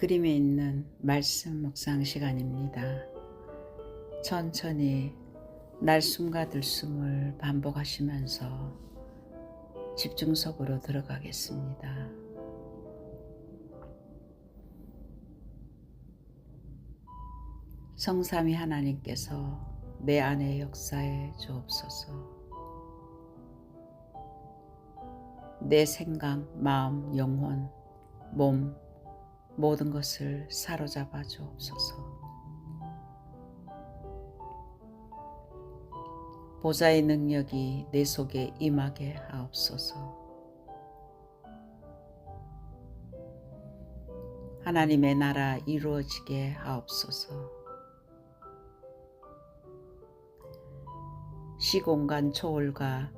그림에 있는 말씀 묵상 시간입니다. 천천히 날숨과 들숨을 반복하시면서 집중 속으로 들어가겠습니다. 성삼위 하나님께서 내 안의 역사에 주옵소서. 내 생각, 마음, 영혼, 몸 모든 것을 사로잡아 주옵소서. 보좌의 능력이 내 속에 임하게 하옵소서. 하나님의 나라 이루어지게 하옵소서. 시공간 초월과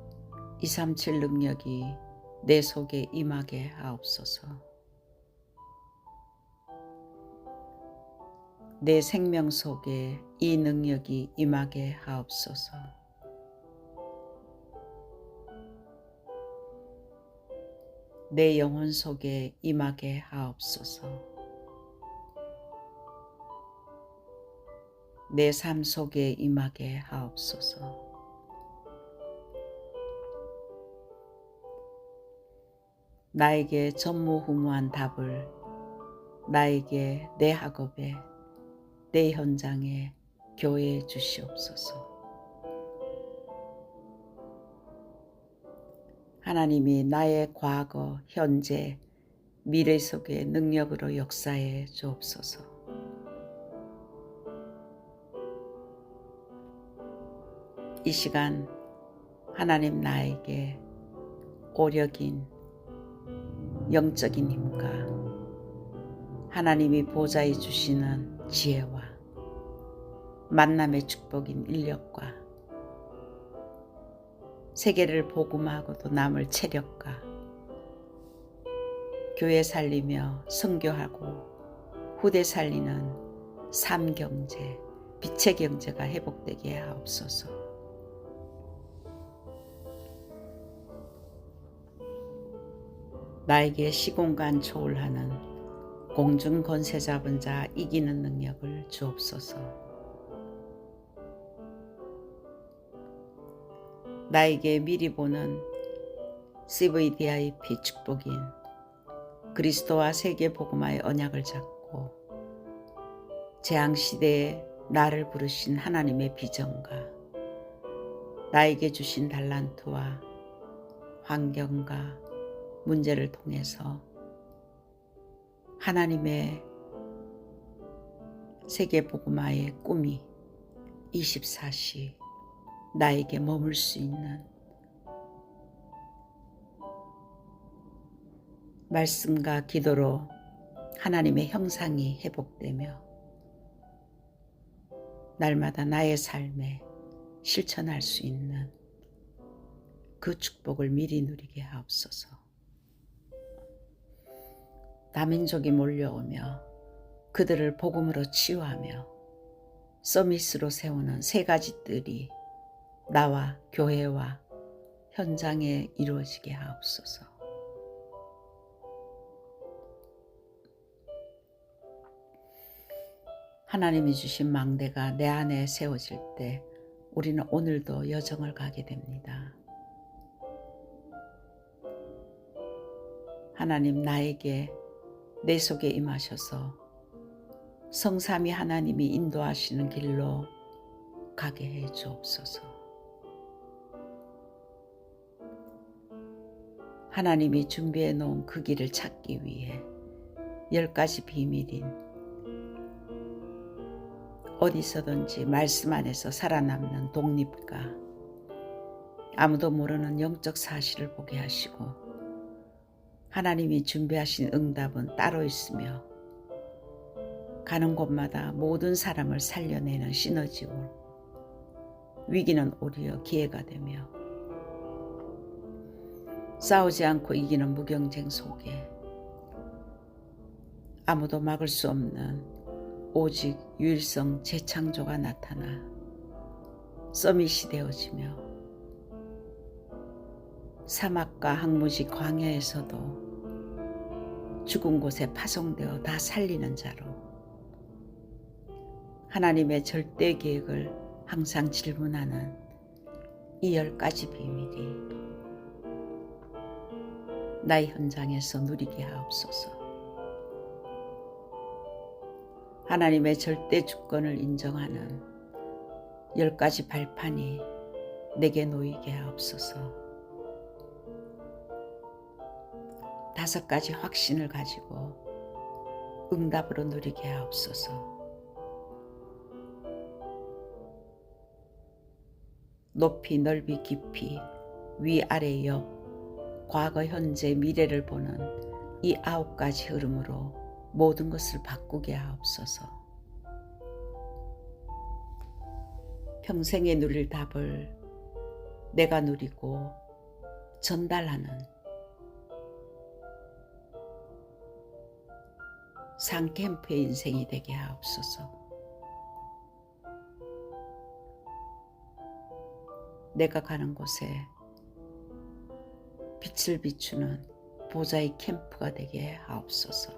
237 능력이 내 속에 임하게 하옵소서. 내 생명 속에 이 능력이 임하게 하옵소서. 내 영혼 속에 임하게 하옵소서. 내 삶 속에 임하게 하옵소서. 나에게 전무후무한 답을 나에게 내 학업에 내 현장에 교회해 주시옵소서. 하나님이 나의 과거, 현재, 미래 속에 능력으로 역사해 주옵소서. 이 시간 하나님 나에게 오력인 영적인 힘과 하나님이 보좌해 주시는 지혜와 만남의 축복인 인력과 세계를 복음하고도 남을 체력과 교회 살리며 선교하고 후대 살리는 삶경제, 빛의 경제가 회복되게 하옵소서. 나에게 시공간 초월하는 공중 권세 잡은 자 이기는 능력을 주옵소서. 나에게 미리 보는 CVDIP 축복인 그리스도와 세계 복음화의 언약을 잡고 재앙시대에 나를 부르신 하나님의 비전과 나에게 주신 달란트와 환경과 문제를 통해서 하나님의 세계 복음화의 꿈이 24시 나에게 머물 수 있는 말씀과 기도로 하나님의 형상이 회복되며 날마다 나의 삶에 실천할 수 있는 그 축복을 미리 누리게 하옵소서. 다민족이 몰려오며 그들을 복음으로 치유하며 서밋으로 세우는 세 가지 뜰이 나와 교회와 현장에 이루어지게 하옵소서. 하나님이 주신 망대가 내 안에 세워질 때 우리는 오늘도 여정을 가게 됩니다. 하나님 나에게 내 속에 임하셔서 성삼위 하나님이 인도하시는 길로 가게 해 주옵소서. 하나님이 준비해 놓은 그 길을 찾기 위해 10가지 비밀인 어디서든지 말씀 안에서 살아남는 독립과 아무도 모르는 영적 사실을 보게 하시고 하나님이 준비하신 응답은 따로 있으며 가는 곳마다 모든 사람을 살려내는 시너지로 위기는 오히려 기회가 되며 싸우지 않고 이기는 무경쟁 속에 아무도 막을 수 없는 오직 유일성 재창조가 나타나 서밋이 되어지며 사막과 항무지 광야에서도 죽은 곳에 파송되어 다 살리는 자로 하나님의 절대 계획을 항상 질문하는 이 10가지 비밀이 나의 현장에서 누리게 하옵소서. 하나님의 절대 주권을 인정하는 10가지 발판이 내게 놓이게 하옵소서. 5가지 확신을 가지고 응답으로 누리게 하옵소서. 높이 넓이 깊이 위아래 옆 과거 현재 미래를 보는 이 9가지 흐름으로 모든 것을 바꾸게 하옵소서. 평생에 누릴 답을 내가 누리고 전달하는 상캠프의 인생이 되게 하옵소서. 내가 가는 곳에 빛을 비추는 보좌의 캠프가 되게 하옵소서.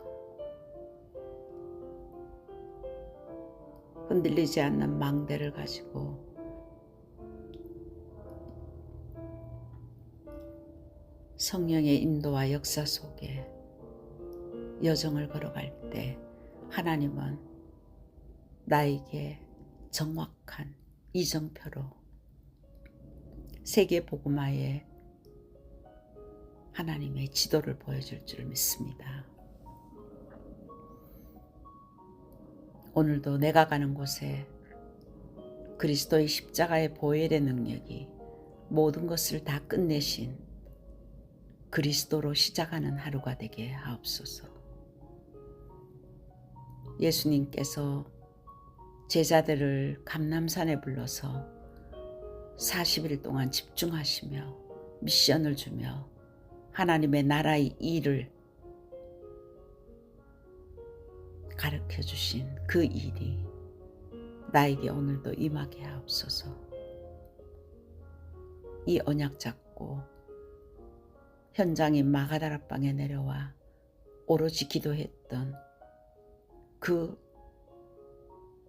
흔들리지 않는 망대를 가지고 성령의 인도와 역사 속에 여정을 걸어갈 때 하나님은 나에게 정확한 이정표로 세계 복음화에 하나님의 지도를 보여줄 줄 믿습니다. 오늘도 내가 가는 곳에 그리스도의 십자가의 보혈의 능력이 모든 것을 다 끝내신 그리스도로 시작하는 하루가 되게 하옵소서. 예수님께서 제자들을 감람산에 불러서 40일 동안 집중하시며 미션을 주며 하나님의 나라의 일을 가르쳐 주신 그 일이 나에게 오늘도 임하게 하옵소서. 이 언약 잡고 현장인 마가다락방에 내려와 오로지 기도했던 그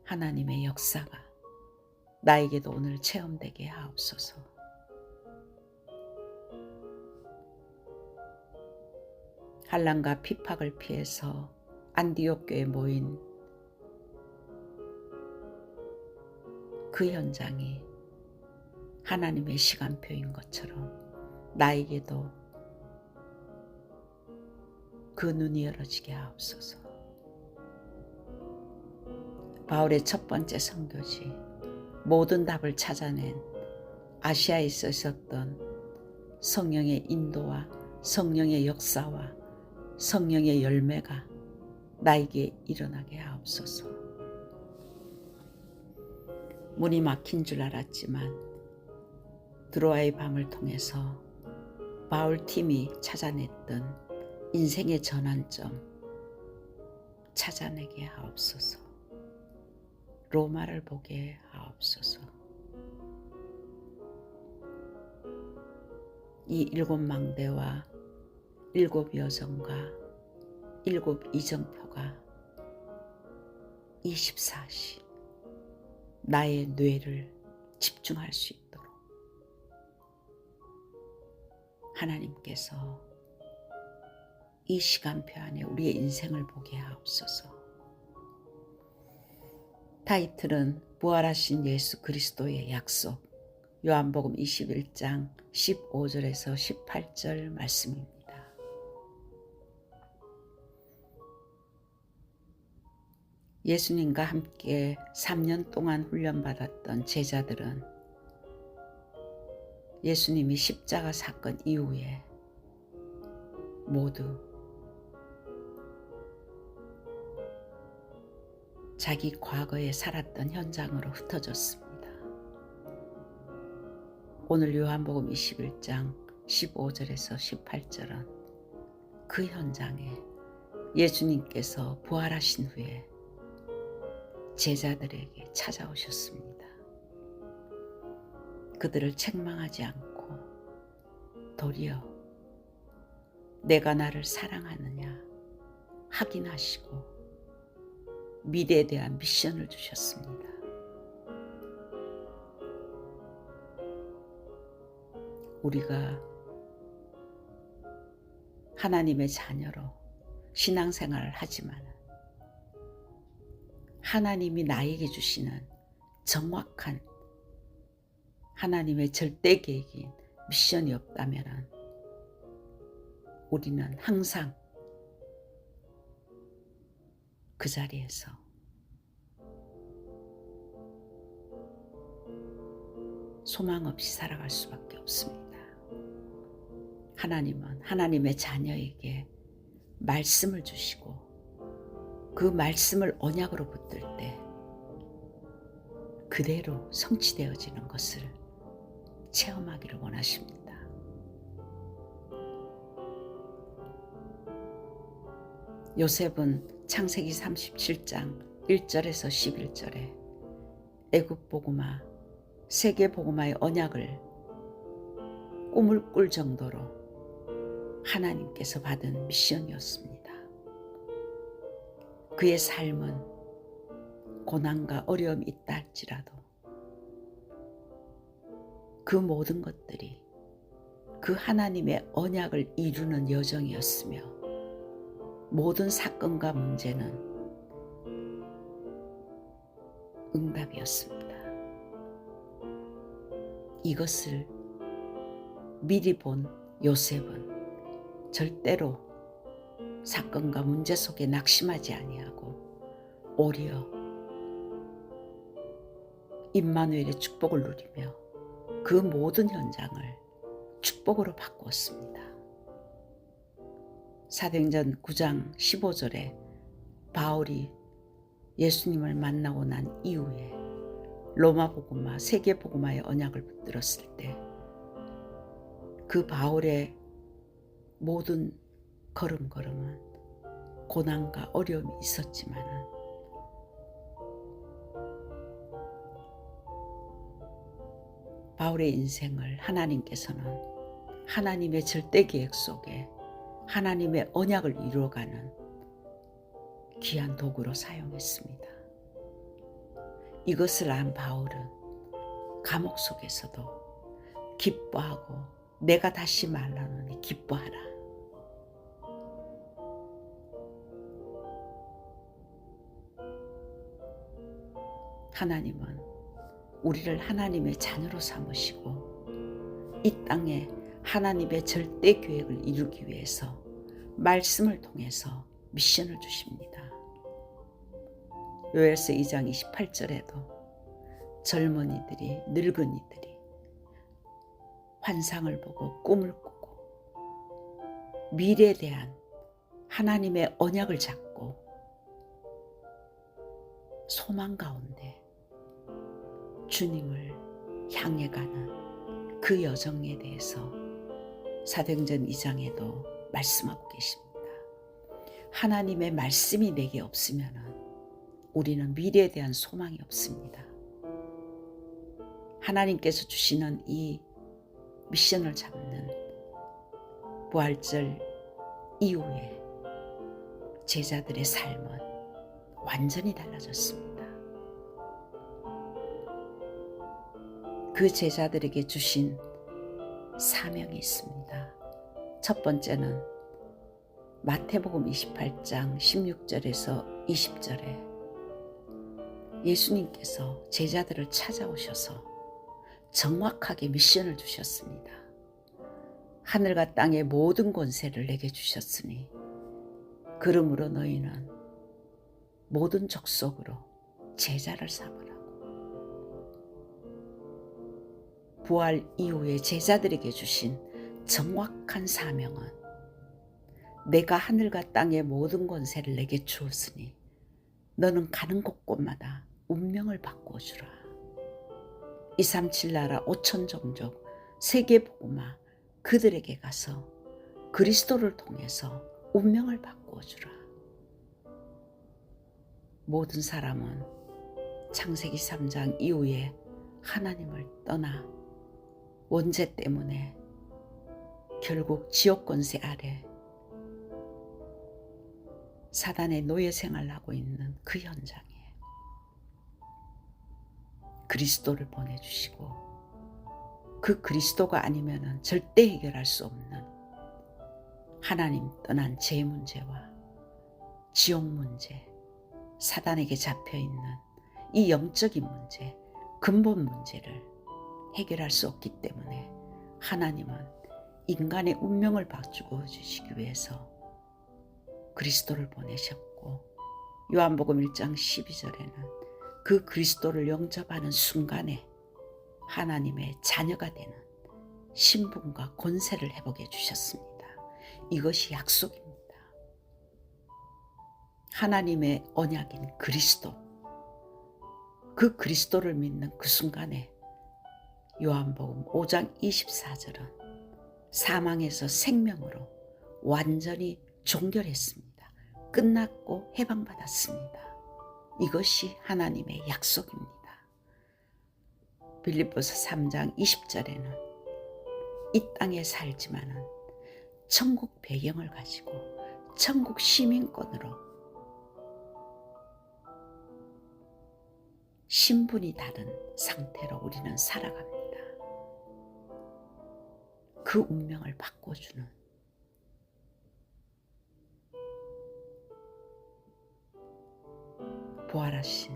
하나님의 역사가 나에게도 오늘 체험되게 하옵소서. 환난과 핍박을 피해서 안디옥 교회에 모인 그 현장이 하나님의 시간표인 것처럼 나에게도 그 눈이 열어지게 하옵소서. 바울의 첫 번째 선교지 모든 답을 찾아낸 아시아에 있었던 성령의 인도와 성령의 역사와 성령의 열매가 나에게 일어나게 하옵소서. 문이 막힌 줄 알았지만 드로아의 밤을 통해서 바울팀이 찾아냈던 인생의 전환점 찾아내게 하옵소서. 로마를 보게 하옵소서. 이 7망대와 7여정과 7이정표가 24시 나의 뇌를 집중할 수 있도록 하나님께서 이 시간표 안에 우리의 인생을 보게 하옵소서. 타이틀은 부활하신 예수 그리스도의 약속, 요한복음 21장 15절에서 18절 말씀입니다. 예수님과 함께 3년 동안 훈련받았던 제자들은 예수님이 십자가 사건 이후에 모두 자기 과거에 살았던 현장으로 흩어졌습니다. 오늘 요한복음 21장 15절에서 18절은 그 현장에 예수님께서 부활하신 후에 제자들에게 찾아오셨습니다. 그들을 책망하지 않고 도리어 내가 나를 사랑하느냐 확인하시고 미래에 대한 미션을 주셨습니다. 우리가 하나님의 자녀로 신앙생활을 하지만 하나님이 나에게 주시는 정확한 하나님의 절대 계획인 미션이 없다면 우리는 항상 그 자리에서 소망 없이 살아갈 수밖에 없습니다. 하나님은 하나님의 자녀에게 말씀을 주시고 그 말씀을 언약으로 붙들 때 그대로 성취되어지는 것을 체험하기를 원하십니다. 요셉은 창세기 37장 1절에서 11절에 애굽 보고마 세계 보고마의 언약을 꿈을 꿀 정도로 하나님께서 받은 미션이었습니다. 그의 삶은 고난과 어려움이 있다 할지라도 그 모든 것들이 그 하나님의 언약을 이루는 여정이었으며 모든 사건과 문제는 응답이었습니다. 이것을 미리 본 요셉은 절대로 사건과 문제 속에 낙심하지 아니하고 오히려 임마누엘의 축복을 누리며 그 모든 현장을 축복으로 바꾸었습니다. 사도행전 9장 15절에 바울이 예수님을 만나고 난 이후에 로마 복음화, 세계 복음화의 언약을 붙들었을 때 그 바울의 모든 걸음걸음은 고난과 어려움이 있었지만은 바울의 인생을 하나님께서는 하나님의 절대 계획 속에 하나님의 언약을 이루어가는 귀한 도구로 사용했습니다. 이것을 안 바울은 감옥 속에서도 기뻐하고 내가 다시 말하노니 기뻐하라. 하나님은 우리를 하나님의 자녀로 삼으시고 이 땅에 하나님의 절대 계획을 이루기 위해서 말씀을 통해서 미션을 주십니다. 요엘서 2장 28절에도 젊은이들이 늙은이들이 환상을 보고 꿈을 꾸고 미래에 대한 하나님의 언약을 잡고 소망 가운데 주님을 향해 가는 그 여정에 대해서 사도행전 2장에도 말씀하고 계십니다. 하나님의 말씀이 내게 없으면 우리는 미래에 대한 소망이 없습니다. 하나님께서 주시는 이 미션을 잡는 부활절 이후에 제자들의 삶은 완전히 달라졌습니다. 그 제자들에게 주신 사명이 있습니다. 첫 번째는 마태복음 28장 16절에서 20절에 예수님께서 제자들을 찾아오셔서 정확하게 미션을 주셨습니다. 하늘과 땅의 모든 권세를 내게 주셨으니 그러므로 너희는 모든 족속으로 제자를 삼으라고. 부활 이후에 제자들에게 주신 정확한 사명은 내가 하늘과 땅의 모든 권세를 내게 주었으니 너는 가는 곳곳마다 운명을 바꾸어 주라. 237 나라 5천 종족 세계 복음화 그들에게 가서 그리스도를 통해서 운명을 바꾸어 주라. 모든 사람은 창세기 3장 이후에 하나님을 떠나 원죄 때문에 결국 지옥 권세 아래 사단의 노예 생활을 하고 있는 그 현장에 그리스도를 보내주시고, 그 그리스도가 아니면 절대 해결할 수 없는 하나님 떠난 죄 문제와 지옥 문제, 사단에게 잡혀있는 이 영적인 문제, 근본 문제를 해결할 수 없기 때문에 하나님은 인간의 운명을 바꾸어 주시기 위해서 그리스도를 보내셨고, 요한복음 1장 12절에는 그 그리스도를 영접하는 순간에 하나님의 자녀가 되는 신분과 권세를 회복해 주셨습니다. 이것이 약속입니다. 하나님의 언약인 그리스도, 그 그리스도를 믿는 그 순간에 요한복음 5장 24절은 사망에서 생명으로 완전히 종결했습니다. 끝났고 해방받았습니다. 이것이 하나님의 약속입니다. 빌립보서 3장 20절에는 이 땅에 살지만은 천국 배경을 가지고 천국 시민권으로 신분이 다른 상태로 우리는 살아갑니다. 그 운명을 바꿔주는 부활하신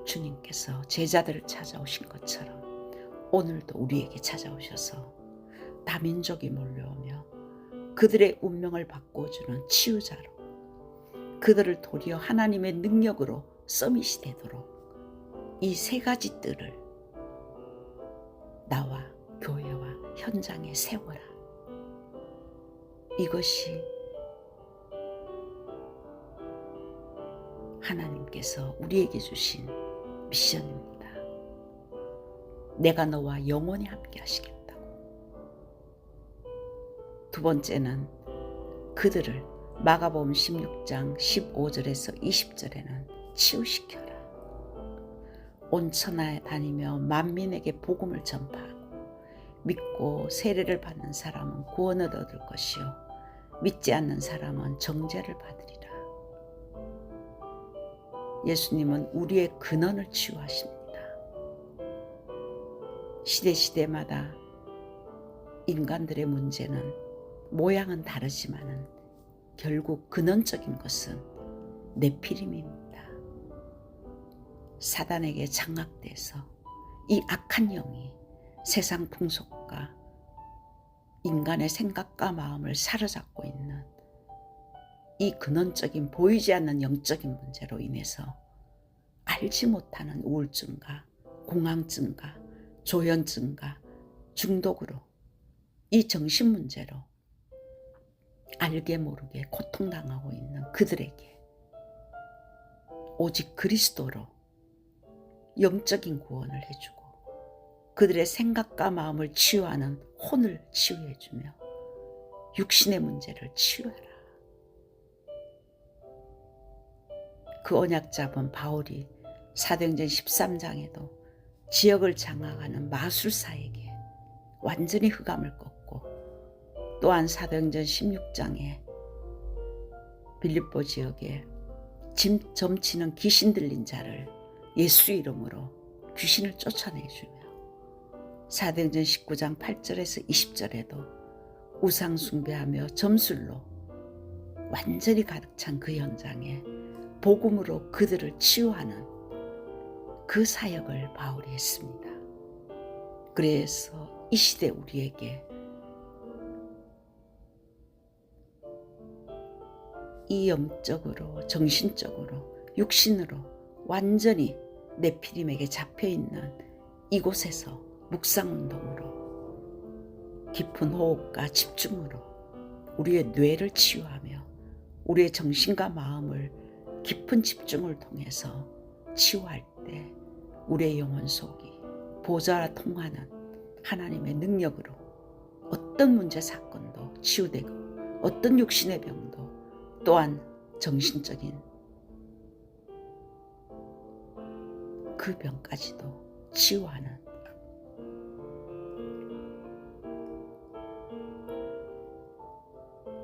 주님께서 제자들을 찾아오신 것처럼 오늘도 우리에게 찾아오셔서 다민족이 몰려오며 그들의 운명을 바꿔주는 치유자로, 그들을 도리어 하나님의 능력으로 서밋이 되도록 이 세 가지 뜰을 나와 교회와 현장에 세워라. 이것이 하나님께서 우리에게 주신 미션입니다. 내가 너와 영원히 함께 하시겠다고. 두 번째는 그들을 마가복음 16장 15절에서 20절에는 치유시켜라. 온 천하에 다니며 만민에게 복음을 전파하고, 믿고 세례를 받는 사람은 구원을 얻을 것이요 믿지 않는 사람은 정죄를 받으리라. 예수님은 우리의 근원을 치유하십니다. 시대마다 인간들의 문제는 모양은 다르지만은 결국 근원적인 것은 네피림입니다. 사단에게 장악돼서 이 악한 영이 세상 풍속과 인간의 생각과 마음을 사로잡고 있는 이 근원적인 보이지 않는 영적인 문제로 인해서 알지 못하는 우울증과 공황증과 조현증과 중독으로 이 정신 문제로 알게 모르게 고통당하고 있는 그들에게 오직 그리스도로 영적인 구원을 해주고, 그들의 생각과 마음을 치유하는 혼을 치유해주며 육신의 문제를 치유하라. 그 언약 잡은 바울이 사도행전 13장에도 지역을 장악하는 마술사에게 완전히 흑암을 꺾고, 또한 사도행전 16장에 빌립보 지역에 점치는 귀신 들린 자를 예수 이름으로 귀신을 쫓아내주며, 사도행전 19장 8절에서 20절에도 우상 숭배하며 점술로 완전히 가득 찬 그 현장에 복음으로 그들을 치유하는 그 사역을 바울이 했습니다. 그래서 이 시대 우리에게 이 영적으로, 정신적으로, 육신으로 완전히 네피림에게 잡혀있는 이곳에서 묵상운동으로 깊은 호흡과 집중으로 우리의 뇌를 치유하며 우리의 정신과 마음을 깊은 집중을 통해서 치유할 때 우리의 영혼 속이 보좌와 통하는 하나님의 능력으로 어떤 문제 사건도 치유되고, 어떤 육신의 병도 또한 정신적인 그 병까지도 치유하는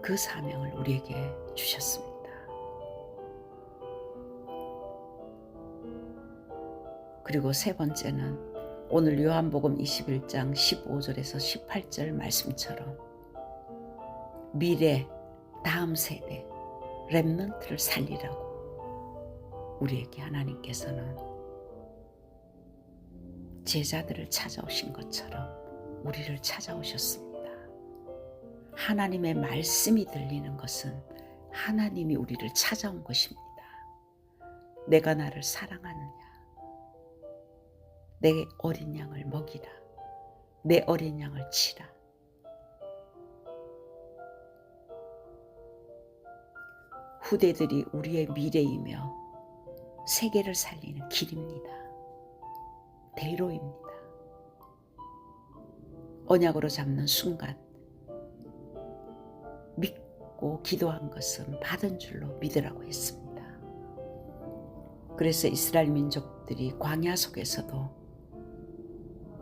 그 사명을 우리에게 주셨습니다. 그리고 세 번째는 오늘 요한복음 21장 15절에서 18절 말씀처럼 미래 다음 세대 렘넌트를 살리라고 우리에게 하나님께서는 제자들을 찾아오신 것처럼 우리를 찾아오셨습니다. 하나님의 말씀이 들리는 것은 하나님이 우리를 찾아온 것입니다. 내가 나를 사랑하느냐? 내 어린 양을 먹이라. 내 어린 양을 치라. 후대들이 우리의 미래이며 세계를 살리는 길입니다. 대로입니다. 언약으로 잡는 순간 믿고 기도한 것은 받은 줄로 믿으라고 했습니다. 그래서 이스라엘 민족들이 광야 속에서도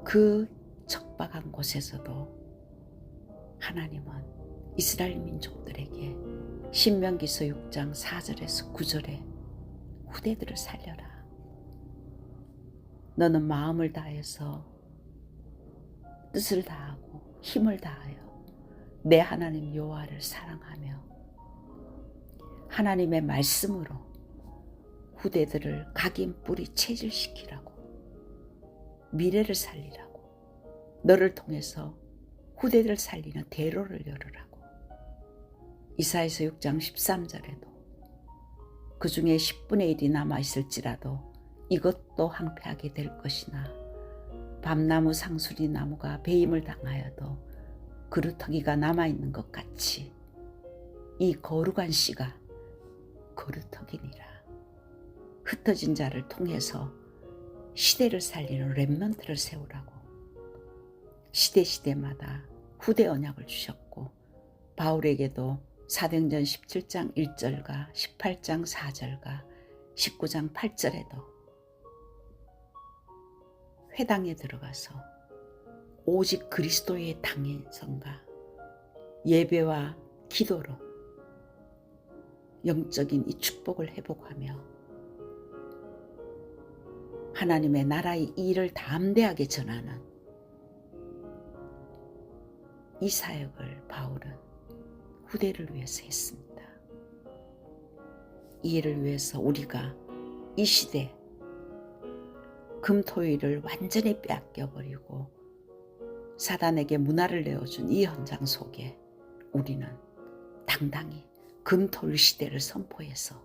그 척박한 곳에서도 하나님은 이스라엘 민족들에게 신명기서 6장 4절에서 9절에 후대들을 살려라. 너는 마음을 다해서 뜻을 다하고 힘을 다하여 내 하나님 여호와를 사랑하며 하나님의 말씀으로 후대들을 각인 뿌리 체질시키라고, 미래를 살리라고, 너를 통해서 후대들을 살리는 대로를 열으라고. 이사야서 6장 13절에도 그 중에 10분의 1이 남아있을지라도 이것도 황폐하게 될 것이나 밤나무 상수리 나무가 배임을 당하여도 그루터기가 남아있는 것 같이 이 거룩한 씨가 그루터기니라. 흩어진 자를 통해서 시대를 살리는 렘넌트를 세우라고. 시대마다 후대 언약을 주셨고 바울에게도 사도행전 17장 1절과 18장 4절과 19장 8절에도 회당에 들어가서 오직 그리스도의 당연성과 예배와 기도로 영적인 이 축복을 회복하며 하나님의 나라의 일을 담대하게 전하는 이 사역을 바울은 후대를 위해서 했습니다. 이 일을 위해서 우리가 이 시대 금토일을 완전히 빼앗겨버리고 사단에게 문화를 내어준 이 현장 속에 우리는 당당히 금토일 시대를 선포해서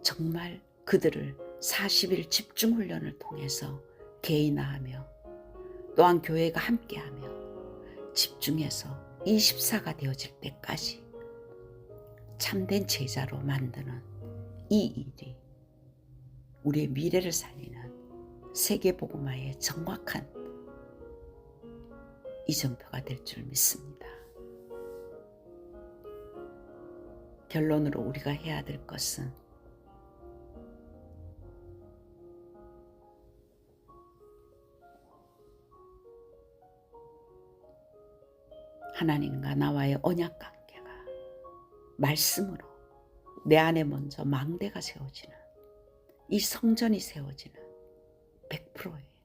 정말 그들을 40일 집중훈련을 통해서 개인화하며 또한 교회가 함께하며 집중해서 24가 되어질 때까지 참된 제자로 만드는 이 일이 우리의 미래를 살리는 세계복음화의 정확한 이정표가 될 줄 믿습니다. 결론으로 우리가 해야 될 것은 하나님과 나와의 언약 관계가 말씀으로 내 안에 먼저 망대가 세워지는 이 성전이 세워지는 100%예요.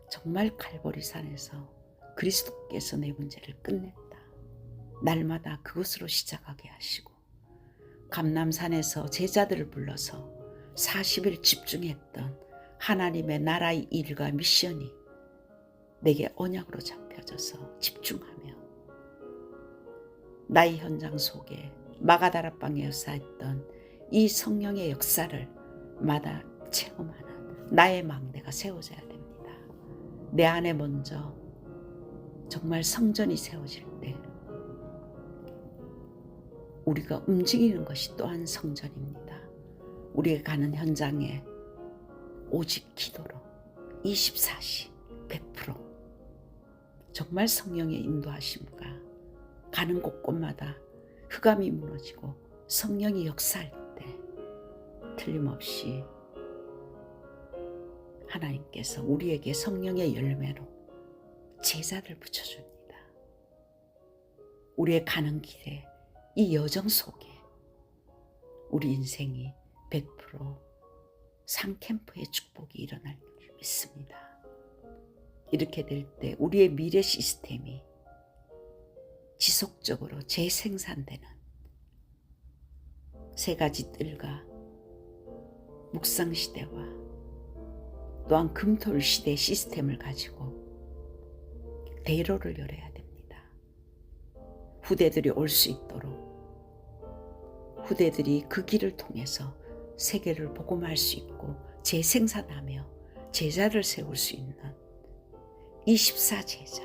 정말 갈보리산에서 그리스도께서 내 문제를 끝냈다. 날마다 그것으로 시작하게 하시고 감람산에서 제자들을 불러서 40일 집중했던 하나님의 나라의 일과 미션이 내게 언약으로 잡혀져서 집중하며 나의 현장 속에 마가다락방에 역사했던 이 성령의 역사를 마다 체험하는 나의 망대가 세워져야 됩니다. 내 안에 먼저 정말 성전이 세워질 때 우리가 움직이는 것이 또한 성전입니다. 우리가 가는 현장에 오직 기도로 24시 100% 정말 성령의 인도하심과 가는 곳곳마다 흑암이 무너지고 성령이 역사할 때 틀림없이 하나님께서 우리에게 성령의 열매로 제자들 붙여줍니다. 우리의 가는 길에 이 여정 속에 우리 인생이 100% 상캠프의 축복이 일어날 줄 믿습니다. 이렇게 될 때 우리의 미래 시스템이 지속적으로 재생산되는 세 가지 뜰과 묵상시대와 또한 금토일시대 시스템을 가지고 대로를 열어야 됩니다. 후대들이 올 수 있도록 후대들이 그 길을 통해서 세계를 복음할 수 있고 재생산하며 제자를 세울 수 있는 24제자,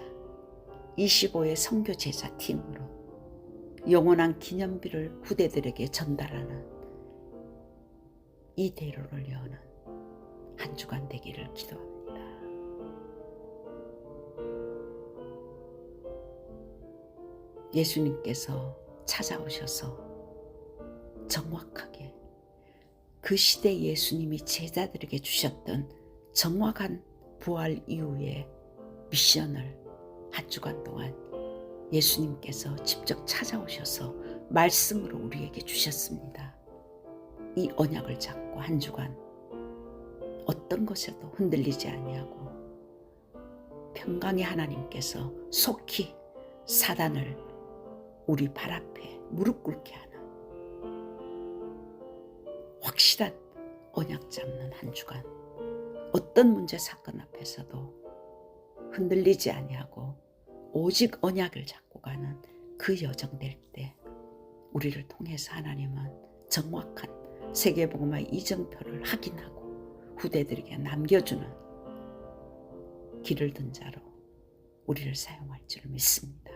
25의 선교 제자 팀으로 영원한 기념비를 후대들에게 전달하는 이 대로를 여는 한 주간 되기를 기도합니다. 예수님께서 찾아오셔서 정확하게 그 시대 예수님이 제자들에게 주셨던 정확한 부활 이후의 미션을 한 주간 동안 예수님께서 직접 찾아오셔서 말씀으로 우리에게 주셨습니다. 이 언약을 잡고 한 주간 어떤 것에도 흔들리지 아니하고 평강의 하나님께서 속히 사단을 우리 발 앞에 무릎 꿇게 하는 확실한 언약 잡는 한 주간, 어떤 문제 사건 앞에서도 흔들리지 아니하고 오직 언약을 잡고 가는 그 여정 될 때 우리를 통해서 하나님은 정확한 세계복음화의 이정표를 확인하고 후대들에게 남겨주는 길을 든 자로 우리를 사용할 줄 믿습니다.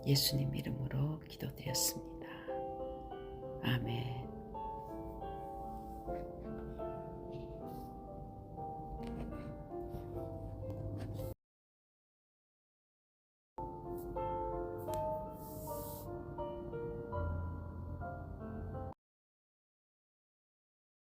예수님 이름으로 기도드렸습니다. 아멘.